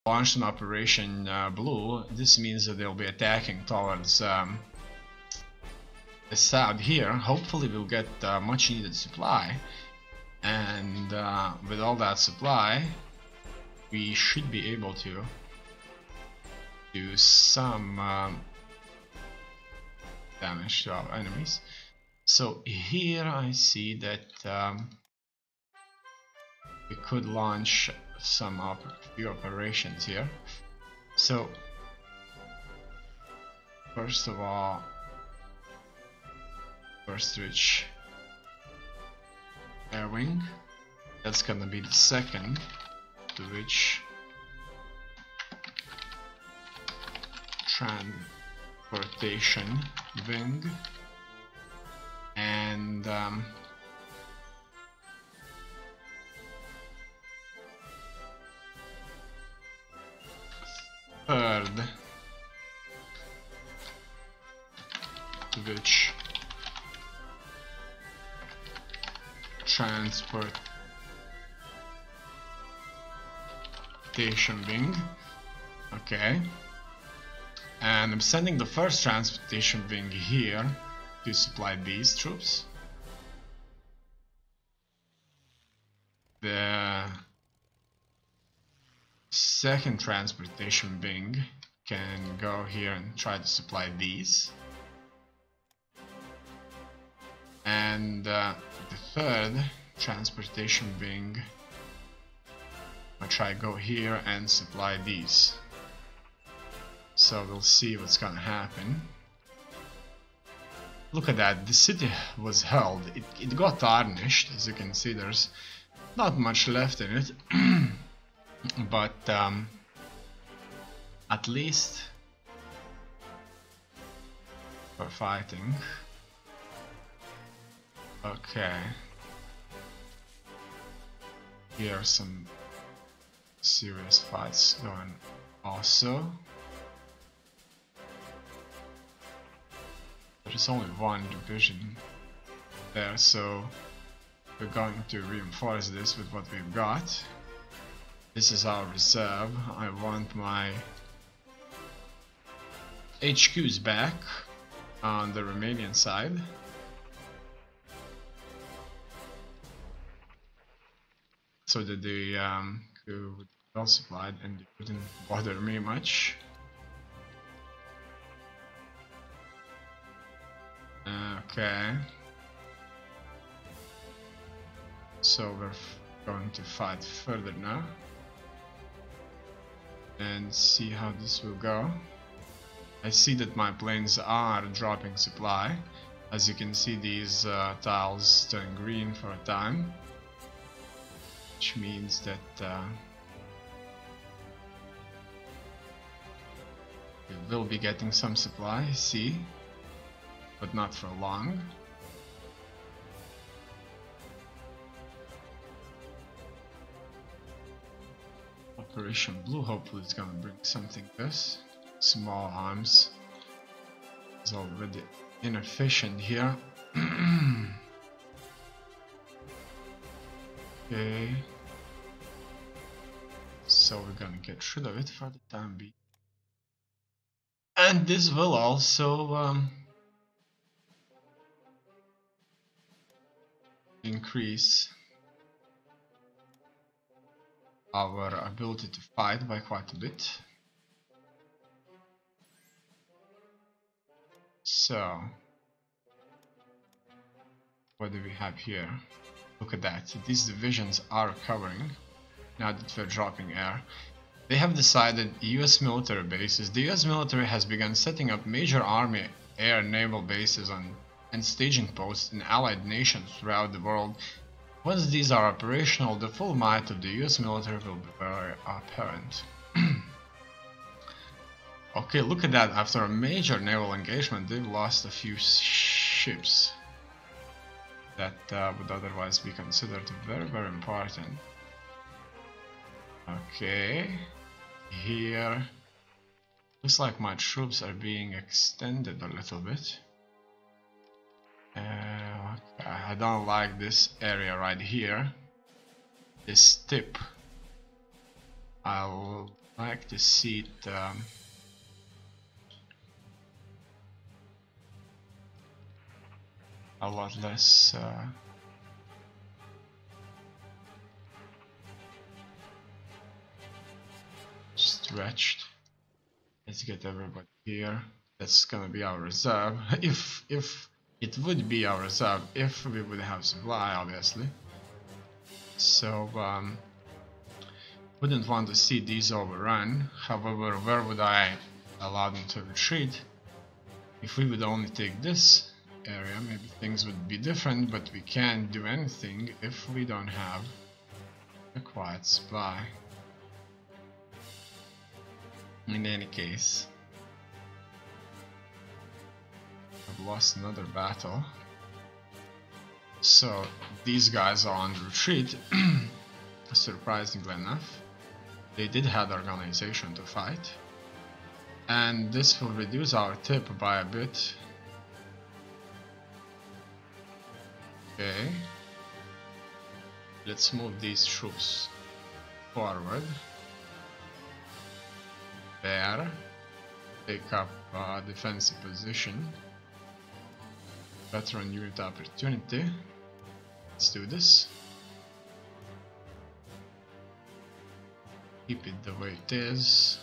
launched an Operation Blue, this means that they'll be attacking towards the south here. Hopefully we'll get much needed supply, and with all that supply we should be able to do some damage to our enemies. So here I see that we could launch some few operations here. So first of all, first reach air wing. That's gonna be the second to reach transportation wing, and third to reach transportation wing. Okay, and I'm sending the first transportation wing here to supply these troops. The second transportation wing can go here and try to supply these, and the third transportation wing I'll try go here and supply these. So we'll see what's gonna happen. Look at that, the city was held. It got tarnished, as you can see. There's not much left in it. But at least we're fighting. Okay, here are some serious fights going also. There's only one division there, so we're going to reinforce this with what we've got. This is our reserve. I want my HQs back on the Romanian side. So that the crew would be well supplied and it wouldn't bother me much. Okay. So we're going to fight further now and see how this will go. I see that my planes are dropping supply. As you can see, these tiles turn green for a time, which means that we will be getting some supply, I see, but not for long. Operation Blue, hopefully it's gonna bring something to us. Small arms is already inefficient here. Okay, so we're gonna get rid of it for the time being, and this will also increase our ability to fight by quite a bit. So what do we have here? Look at that, these divisions are recovering now that we're dropping air. They have decided US military bases. The US military has begun setting up major army, air, naval bases and staging posts in allied nations throughout the world. Once these are operational, the full might of the US military will be very apparent. Okay, look at that. After a major naval engagement, they've lost a few ships that would otherwise be considered very, very important. Okay, here looks like my troops are being extended a little bit. I don't like this area right here, this tip. I'll like to see it a lot less stretched. Let's get everybody here. That's gonna be our reserve. If it would be our reserve if we would have supply, obviously. So wouldn't want to see these overrun. However, where would I allow them to retreat? If we would only take this area, maybe things would be different, but we can't do anything if we don't have a quiet supply. In any case, I've lost another battle. So these guys are on retreat. Surprisingly enough, they did have organization to fight, and this will reduce our tip by a bit. Okay, let's move these troops forward. There, take up a defensive position. Veteran unit opportunity. Let's do this. Keep it the way it is.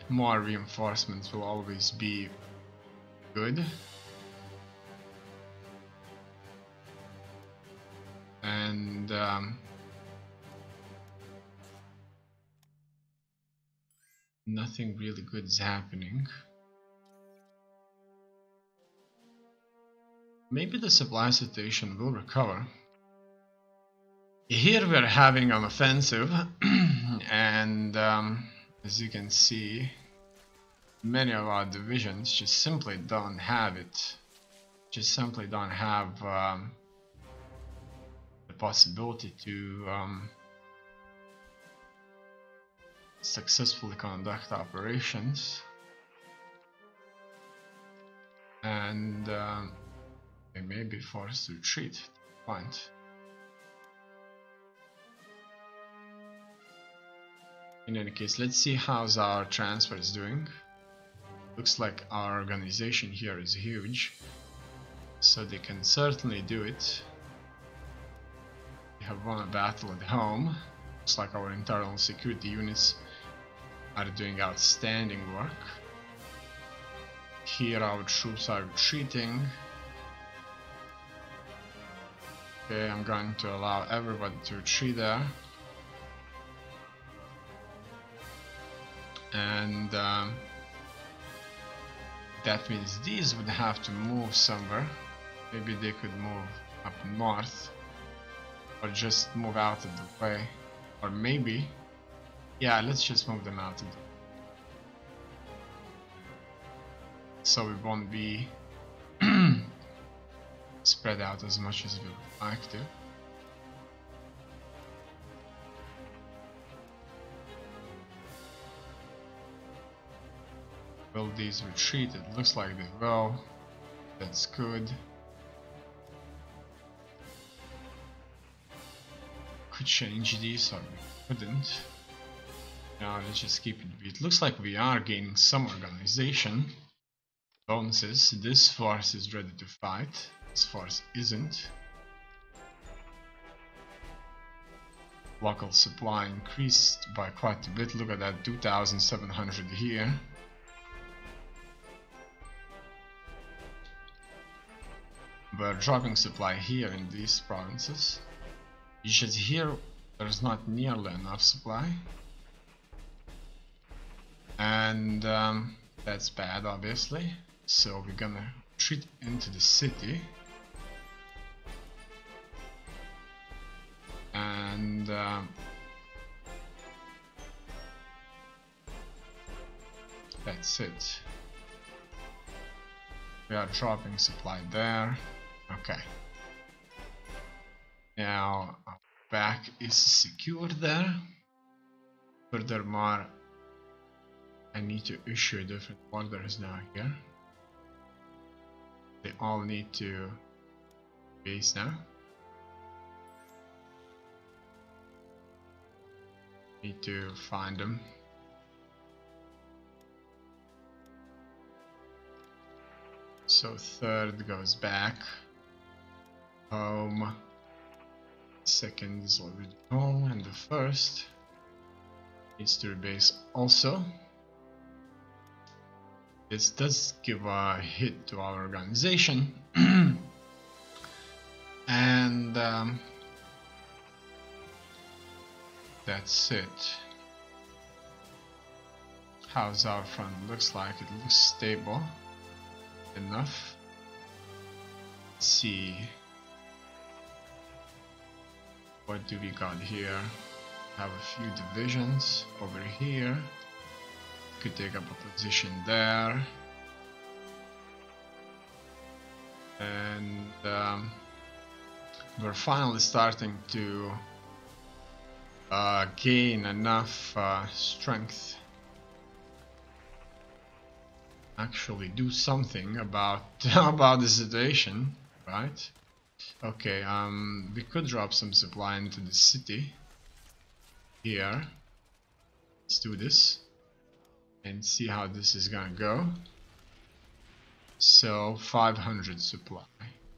More reinforcements will always be good. And nothing really good is happening. Maybe the supply situation will recover. Here we're having an offensive and as you can see, many of our divisions just simply don't have it. Just simply don't have the possibility to successfully conduct operations, and they may be forced to retreat. Point. In any case, let's see how's our transfers doing. Looks like our organization here is huge, so they can certainly do it. We have won a battle at home. Looks like our internal security units are doing outstanding work. Here our troops are retreating. Okay, I'm going to allow everybody to retreat there. And that means these would have to move somewhere. Maybe they could move up north, or just move out of the way, or maybe, yeah, let's just move them out of the way. So we won't be spread out as much as we would like to. Will these retreat? It looks like they will. That's good. Could change these, or we couldn't. Now let's just keep it. It looks like we are gaining some organization bonuses. This force is ready to fight. This force isn't. Local supply increased by quite a bit. Look at that, 2,700 here. We're dropping supply here in these provinces. You should hear there's not nearly enough supply. And that's bad, obviously. So we're gonna retreat into the city. And that's it. We are dropping supply there. Okay. Now our back is secure there. Furthermore, I need to issue different orders now here. They all need to base now. Need to find them. So third goes back home, second is already home, and the first needs to rebase also. This does give a hit to our organization. And that's it. How's our front? Looks like it looks stable enough. Let's see, what do we got here? Have a few divisions over here. Could take up a position there, and we're finally starting to gain enough strength. Actually do something about about the situation, right? Okay, we could drop some supply into the city here. Let's do this and see how this is gonna go. So 500 supply,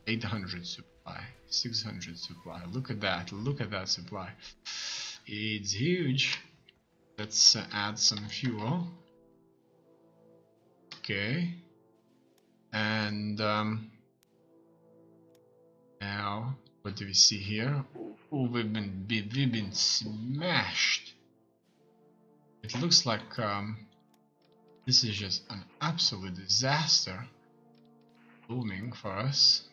800 supply, 600 supply. Look at that supply. It's huge. Let's add some fuel. Okay, and now what do we see here? Oh, we've been smashed. It looks like this is just an absolute disaster looming for us.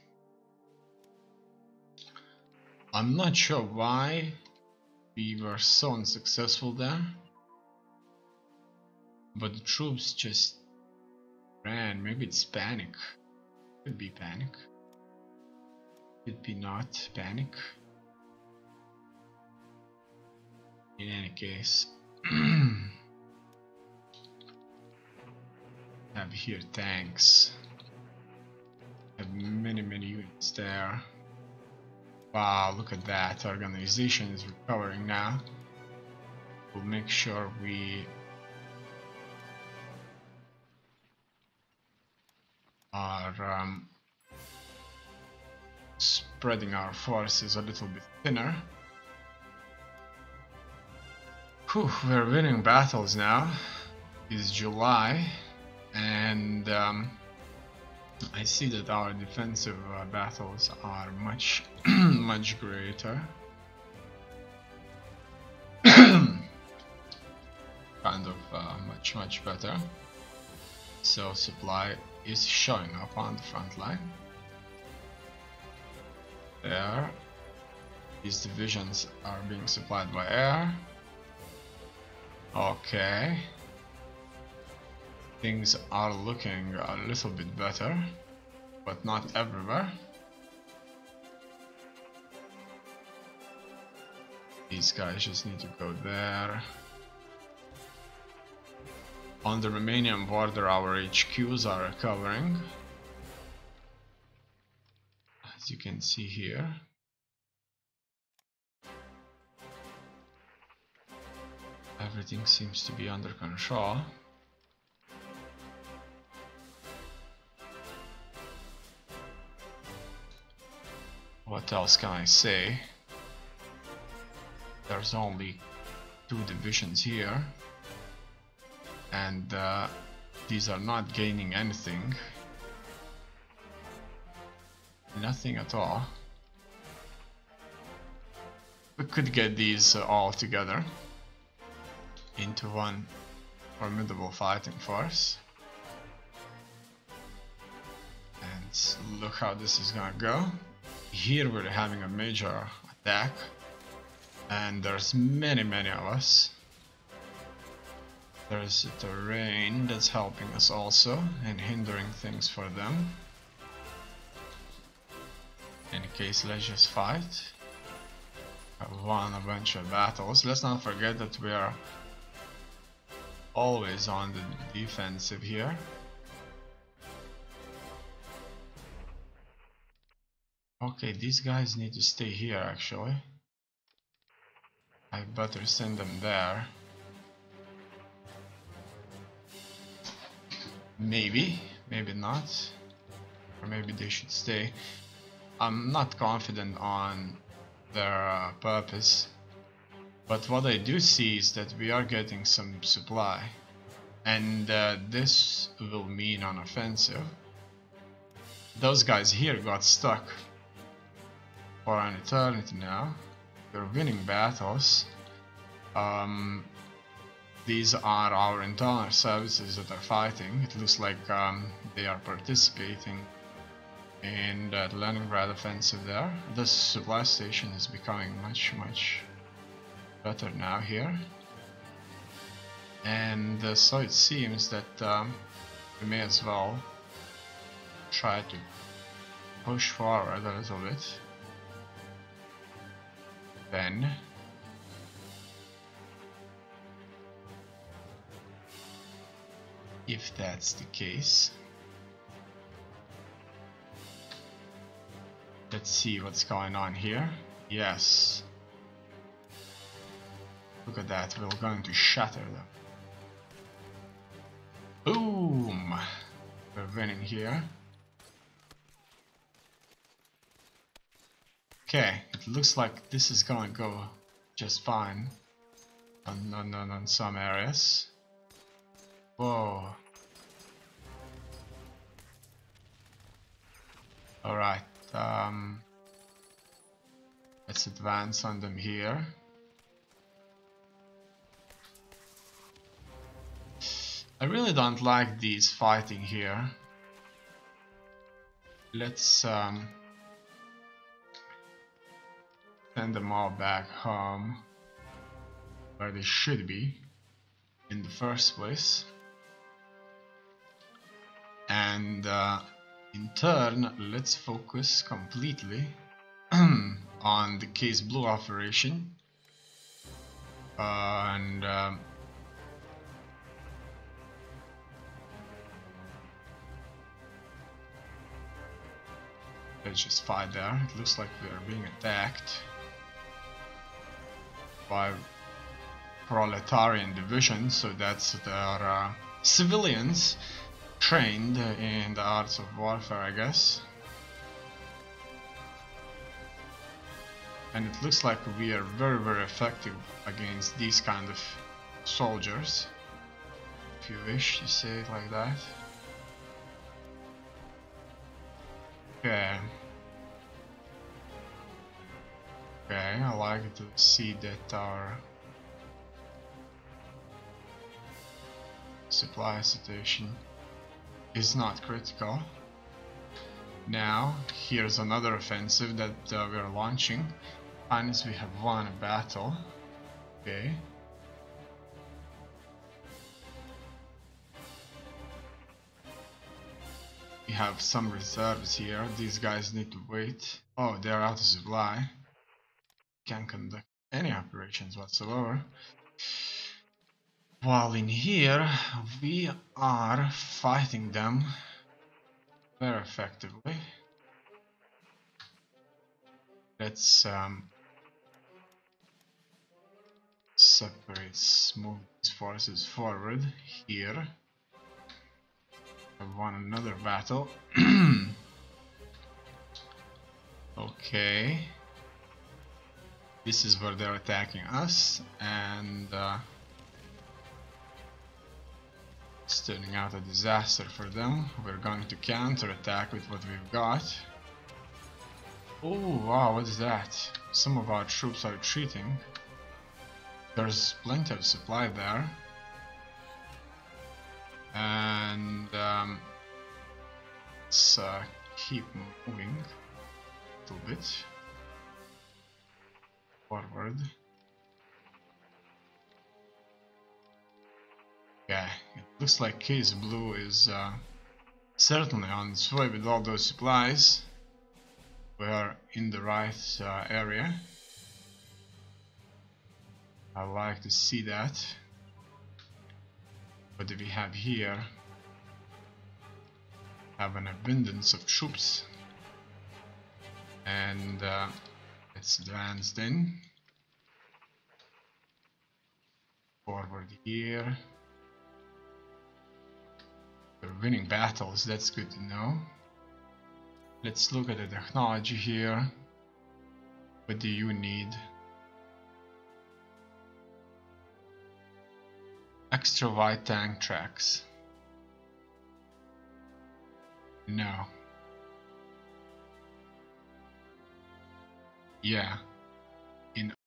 I'm not sure why we were so unsuccessful there, but the troops just ran. Maybe it's panic. Could be panic. Could be not panic. In any case, have here tanks. Have many units there. Wow, look at that. Organization is recovering now. We'll make sure we are spreading our forces a little bit thinner. Whew, we're winning battles now. It's July, and I see that our defensive battles are much much greater. Kind of much better. So supply is showing up on the front line. There, these divisions are being supplied by air. Okay, things are looking a little bit better, but not everywhere. These guys just need to go there. On the Romanian border, our HQs are recovering, as you can see here. Everything seems to be under control. What else can I say? There's only 2 divisions here, and these are not gaining anything. Nothing at all. We could get these all together into one formidable fighting force, and look how this is gonna go. Here we're having a major attack, and there's many of us. There's a terrain that's helping us also and hindering things for them. In any case, let's just fight. I've won a bunch of battles. Let's not forget that we are always on the defensive here. Okay, these guys need to stay here actually. I better send them there. Maybe, maybe not. Or maybe they should stay. I'm not confident on their purpose. But what I do see is that we are getting some supply. And this will mean an offensive. Those guys here got stuck for an eternity now. They're winning battles. These are our internal services that are fighting. It looks like they are participating in that Leningrad offensive there. The supply station is becoming much better now here. And so it seems that we may as well try to push forward a little bit. Then if that's the case, let's see what's going on here. Yes, look at that, we're going to shatter them. Boom! We're winning here. Okay, it looks like this is gonna go just fine on some areas. Whoa. Alright, let's advance on them here. I really don't like these fighting here. Let's send them all back home where they should be in the first place. And in turn, let's focus completely on the Case Blue operation. Let's just fight there. It looks like we are being attacked by proletarian division, so that's their civilians trained in the arts of warfare, I guess. And it looks like we are very effective against these kind of soldiers, if you wish to say it like that. Okay. Okay, I like to see that our supply situation is not critical. Now, here's another offensive that we are launching. Finally, we have won a battle. Okay. We have some reserves here. These guys need to wait. Oh, they're out of supply. Can't conduct any operations whatsoever. While in here, we are fighting them very effectively. Let's move these forces forward here. I've won another battle. Okay. This is where they're attacking us, and it's turning out a disaster for them. We're going to counter-attack with what we've got. Oh wow, what is that? Some of our troops are retreating. There's plenty of supply there. And let's keep moving a little bit forward. Yeah, it looks like Case Blue is certainly on its way with all those supplies. We are in the right area. I like to see that. What do we have here? Have an abundance of troops, and let's advance then. forward here. We're winning battles, that's good to know. Let's look at the technology here. What do you need? Extra wide tank tracks. No. Yeah. In